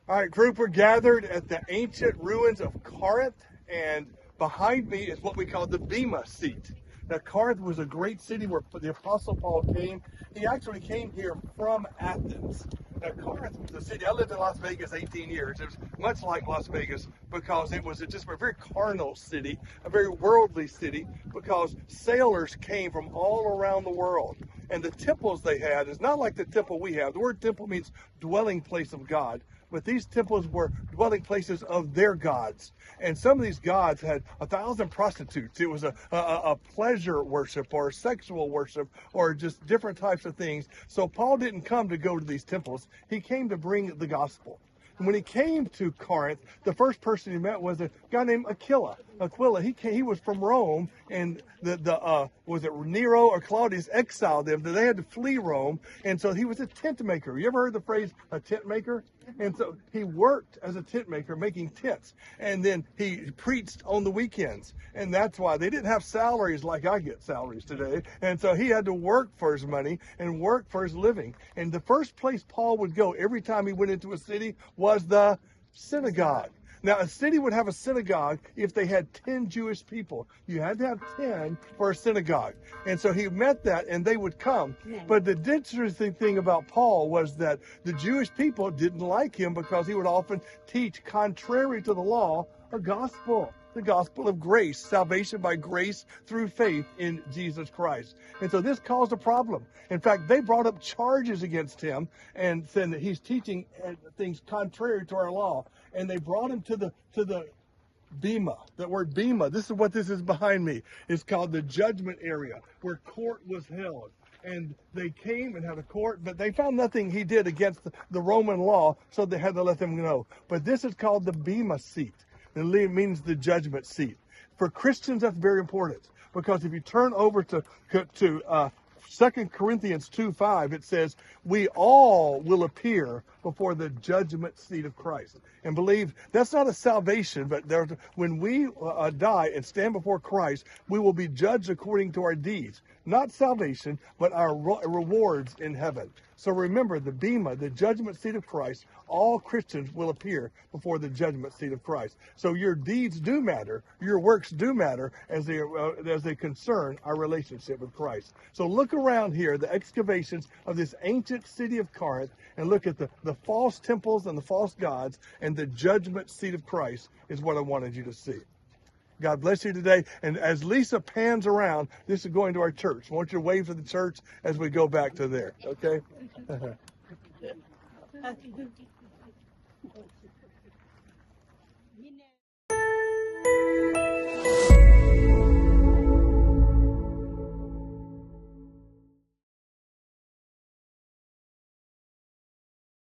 All right, group, we're gathered at the ancient ruins of Corinth, and behind me is what we call the Bema seat. Now, Corinth was a great city where the Apostle Paul came. He actually came here from Athens. Now, Corinth was a city. I lived in Las Vegas 18 years. It was much like Las Vegas because it was just a very carnal city, a very worldly city, because sailors came from all around the world. And the temples they had is not like the temple we have. The word temple means dwelling place of God. But these temples were dwelling places of their gods. And some of these gods had 1,000 prostitutes. It was a pleasure worship or sexual worship or just different types of things. So Paul didn't come to go to these temples. He came to bring the gospel. And when he came to Corinth, the first person he met was a guy named Aquila. He was from Rome, and was it Nero or Claudius exiled them. They had to flee Rome, and so he was a tent maker. You ever heard the phrase a tent maker? And so he worked as a tent maker, making tents, and then he preached on the weekends, and that's why they didn't have salaries like I get salaries today. And so he had to work for his money and work for his living. And the first place Paul would go every time he went into a city was the synagogue. Now, a city would have a synagogue if they had 10 Jewish people. You had to have 10 for a synagogue. And so he met that, and they would come. But the interesting thing about Paul was that the Jewish people didn't like him because he would often teach contrary to the law a gospel. The gospel of grace, salvation by grace through faith in Jesus Christ. And so this caused a problem. In fact, they brought up charges against him and said that he's teaching things contrary to our law. And they brought him to the Bema. That word Bema, this is what this is behind me. It's called the judgment area where court was held. And they came and had a court, but they found nothing he did against the Roman law, so they had to let them know. But this is called the Bema seat. It means the judgment seat. For Christians, that's very important, because if you turn over to 2 Corinthians 2:5, it says, we all will appear before the judgment seat of Christ. And believe that's not a salvation, but when we die and stand before Christ, we will be judged according to our deeds. Not salvation, but our rewards in heaven. So remember, the Bema, the judgment seat of Christ, all Christians will appear before the judgment seat of Christ. So your deeds do matter, your works do matter as they concern our relationship with Christ. So look around here, the excavations of this ancient city of Corinth, and look at the false temples and the false gods, and the judgment seat of Christ is what I wanted you to see. God bless you today. And as Lisa pans around, this is going to our church. I want you to wave to the church as we go back to there. Okay?